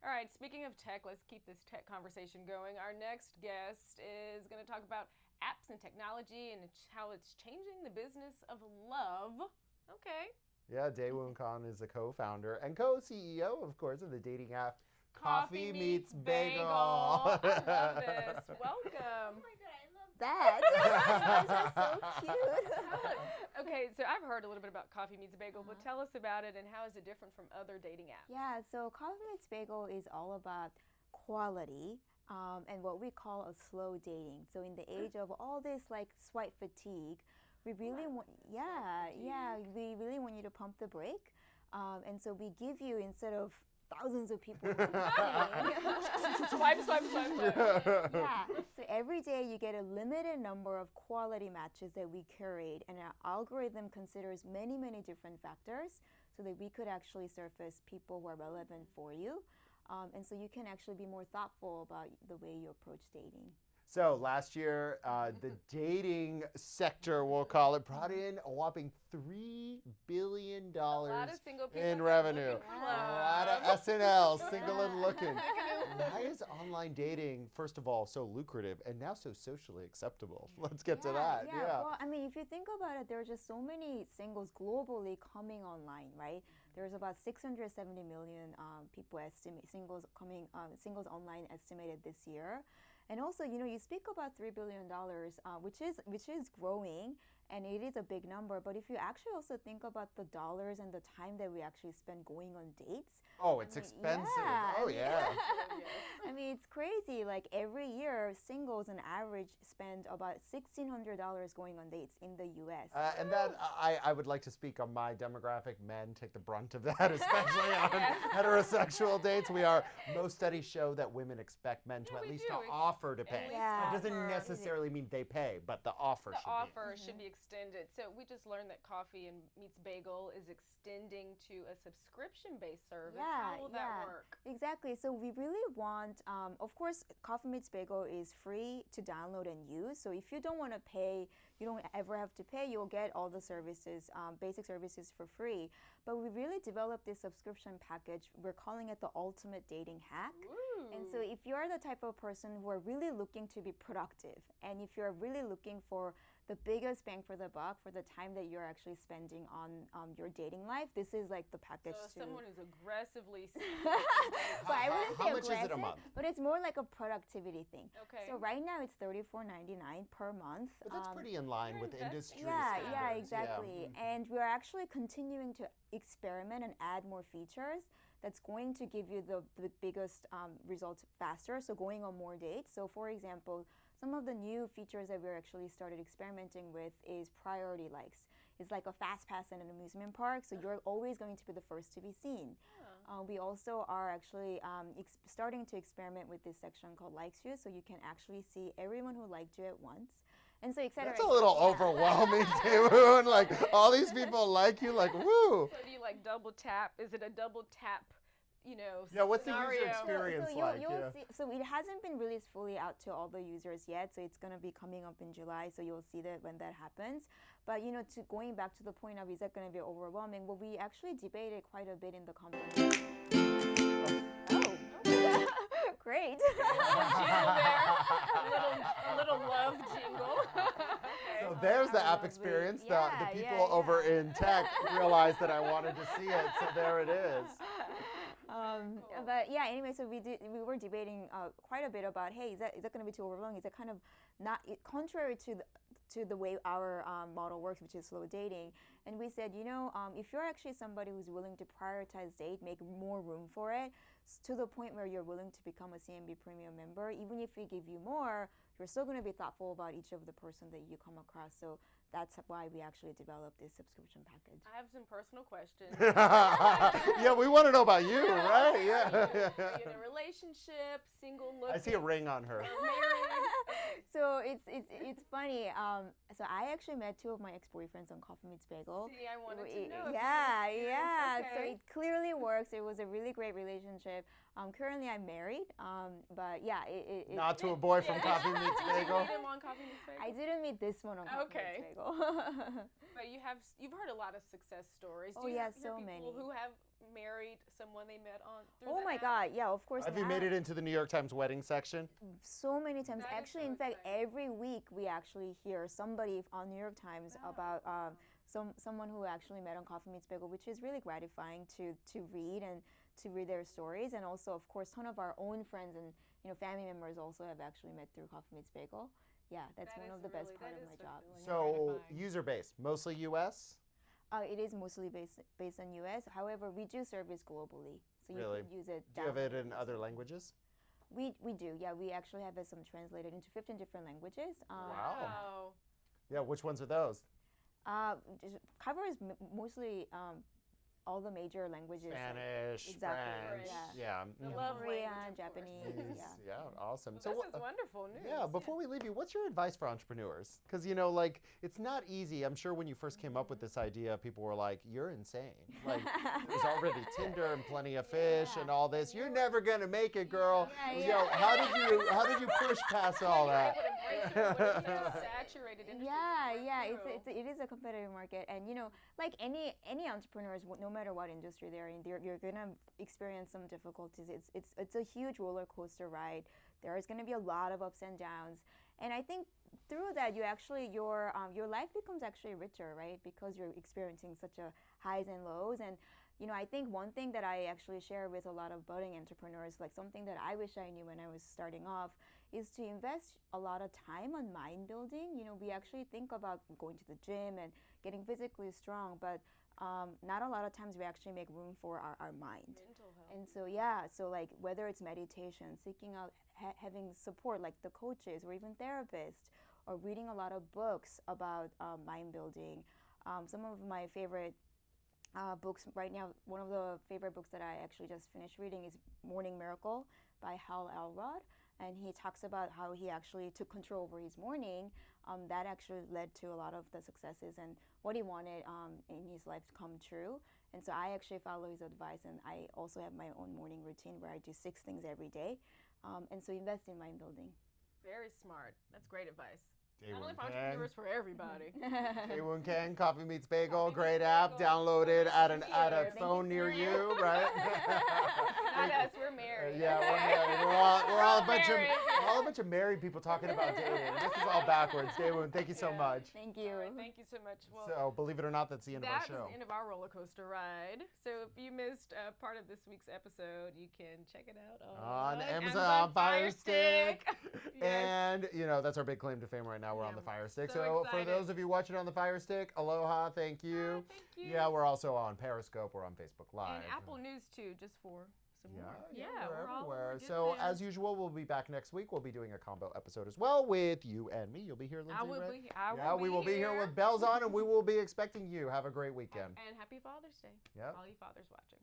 All right, speaking of tech, let's keep this tech conversation going. Our next guest is going to talk about apps and technology and how it's changing the business of love. Okay. Yeah, Dawoon Kang is the co-founder and co-CEO, of course, of the dating app Coffee Meets Bagel. I love this. Welcome. Oh my god, I love that. That's so cute. Okay, so I've heard a little bit about Coffee Meets Bagel, but tell us about it and how is it different from other dating apps? Yeah, so Coffee Meets Bagel is all about quality and what we call a slow dating. So in the age of all this like swipe fatigue, we really want, we really want you to pump the brake. And so we give you, instead of thousands of people Swipe. yeah, so every day you get a limited number of quality matches that we curate, and our algorithm considers many different factors so that we could actually surface people who are relevant for you. And so you can actually be more thoughtful about the way you approach dating. So last year, the dating sector, we'll call it, brought in a whopping $3 billion in revenue. A lot of SNL, single and looking. Why is online dating, first of all, so lucrative and now so socially acceptable? Let's get to that. Yeah. Well, I mean, if you think about it, there are just so many singles globally coming online, right? There's about 670 million people singles online estimated this year. And also, you speak about $3 billion, which is growing, and it is a big number. But if you actually also think about the dollars and the time that we actually spend going on dates. Oh, it's expensive. Yeah, Oh, yeah. I mean, it's crazy. Like every year, singles on average spend about $1,600 going on dates in the U.S. And that, I would like to speak on my demographic. Men take the brunt of that, especially on heterosexual dates. Most studies show that women expect men to at least offer to pay. Yeah. It doesn't necessarily mean they pay, but the offer should be extended. So we just learned that Coffee Meets Bagel is extending to a subscription-based service. How will that work? Exactly. So we really want, of course, Coffee Meets Bagel is free to download and use. So if you don't want to pay, you don't ever have to pay. You'll get all the services, basic services for free. But we really developed this subscription package. We're calling it the ultimate dating hack. Ooh. And so if you're the type of person who are really looking to be productive, and if you're really looking for the biggest bang for the buck for the time that you're actually spending on your dating life, this is like the package. So someone who's aggressively so I wouldn't say how much aggressive, is it a month? But it's more like a productivity thing. Okay. So right now it's $34.99 per month. But that's pretty in line with industry Yeah, standards. exactly. Yeah. And we're actually continuing to experiment and add more features that's going to give you the biggest results faster, so going on more dates. So for example, some of the new features that we're actually started experimenting with is priority likes. It's like a fast pass in an amusement park, so you're always going to be the first to be seen. We also are actually starting to experiment with this section called likes you, so you can actually see everyone who liked you at once. And so That's a little overwhelming, Dawoon. Like, all these people like you, like, woo. So do you like double tap? Is it a double tap, Yeah, what's the user experience like? You'll see, so it hasn't been released fully out to all the users yet, so it's going to be coming up in July, so you'll see that when that happens. But, going back to the point of, is that going to be overwhelming? Well, we actually debated quite a bit in the company. Great. A little love jingle. So there's the app experience. The people over in tech realized that I wanted to see it, so there it is. Cool. But yeah, anyway, so we were debating quite a bit about, hey, is that going to be too overwhelming? Is it kind of not contrary to the way our model works, which is slow dating? And we said, if you're actually somebody who's willing to prioritize date, make more room for it, to the point where you're willing to become a CMB Premium member, even if we give you more, you're still going to be thoughtful about each of the person that you come across. So that's why we actually developed this subscription package. I have some personal questions. Yeah, we want to know about you, right? Yeah. Are you in a relationship, single, looking? I see a ring on her. So it's funny. So I actually met two of my ex-boyfriends on Coffee Meets Bagel. See, I wanted to know. Yeah. Okay. So it clearly works. It was a really great relationship. Currently I'm married. But yeah, not to a boy from Coffee Meets Bagel. Did you meet him on Coffee Meets Bagel? I didn't meet this one on Coffee Meets Bagel. But you've heard a lot of success stories. So many. Who have married someone they met on through Oh the my app? God, yeah, of course. Have you made it into the New York Times wedding section? So many times. That is Actually, so in fact, exciting. every week we actually hear somebody on New York Times about someone who actually met on Coffee Meets Bagel, which is really gratifying to read and to read their stories. And also, of course, ton of our own friends and family members also have actually met through Coffee Meets Bagel. Yeah, that's That one is of the best really- part that of my is job. fulfilling and So gratifying. user base, mostly U.S.? It is mostly based on US. However, we do service globally, so you Really? can use it. Do you have it download in other languages? We do. Yeah, we actually have some translated into 15 different languages. Wow. Yeah, which ones are those? Covers mostly all the major languages. Spanish, Exactly, French, yeah. The yeah. love Korean, language, of Japanese, course. yeah. Yeah, awesome. Well, So this is wonderful news. yeah, before we leave you, what's your advice for entrepreneurs? Because, you know, like, it's not easy. I'm sure when you first came up with this idea, people were like, you're insane. Like, there's already Tinder and plenty of fish and all this. You're never going to make it, girl. Yeah. Yo, how did you push past all that? Saturated industry. Yeah. It is a competitive market, and like any entrepreneurs, no matter what industry they're in, you're gonna experience some difficulties. It's a huge roller coaster ride. There's gonna be a lot of ups and downs, and I think through that you actually your life becomes actually richer, right? Because you're experiencing such a highs and lows. And I think one thing that I actually share with a lot of budding entrepreneurs, like something that I wish I knew when I was starting off, is to invest a lot of time on mind building. We actually think about going to the gym and getting physically strong, but not a lot of times we actually make room for our mind. Mental health. And so like whether it's meditation, seeking out having support like the coaches or even therapists, or reading a lot of books about mind building. Some of my favorite books right now, one of the favorite books that I actually just finished reading is Morning Miracle by Hal Elrod. And he talks about how he actually took control over his morning. That actually led to a lot of the successes and what he wanted in his life to come true. And so I actually follow his advice, and I also have my own morning routine where I do 6 things every day. And so invest in mind building. Very smart. That's great advice. Dawoon Not only for Kang. entrepreneurs, for everybody. Dawoon Kang, Coffee Meets Bagel, Coffee great Meets app. Bagel. Download it at a Thank phone you. near you, right? Not us. We're married. Yeah, we're married. We're all a bunch of married. married people talking about dating. This is all backwards. Dawoon, thank you so much. Thank you. All right, thank you so much. Well, So, believe it or not, that's the end of our that show. was the end of our roller coaster ride. So if you missed part of this week's episode, you can check it out On Amazon Fire Stick. Yes. And, that's our big claim to fame right now. We're on the Fire Stick. so For excited. those of you watching on the Fire Stick, aloha, thank you. Thank you. Yeah, we're also on Periscope. We're on Facebook Live. And Apple News too, just for some more. We're we're all everywhere. good So, there. as usual, we'll be back next week. We'll be doing a combo episode as well with you and me. You'll be here, Lindsay. I will right? be. We will be here with bells on, and we will be expecting you. Have a great weekend. And happy Father's Day. Yep. All you fathers watching.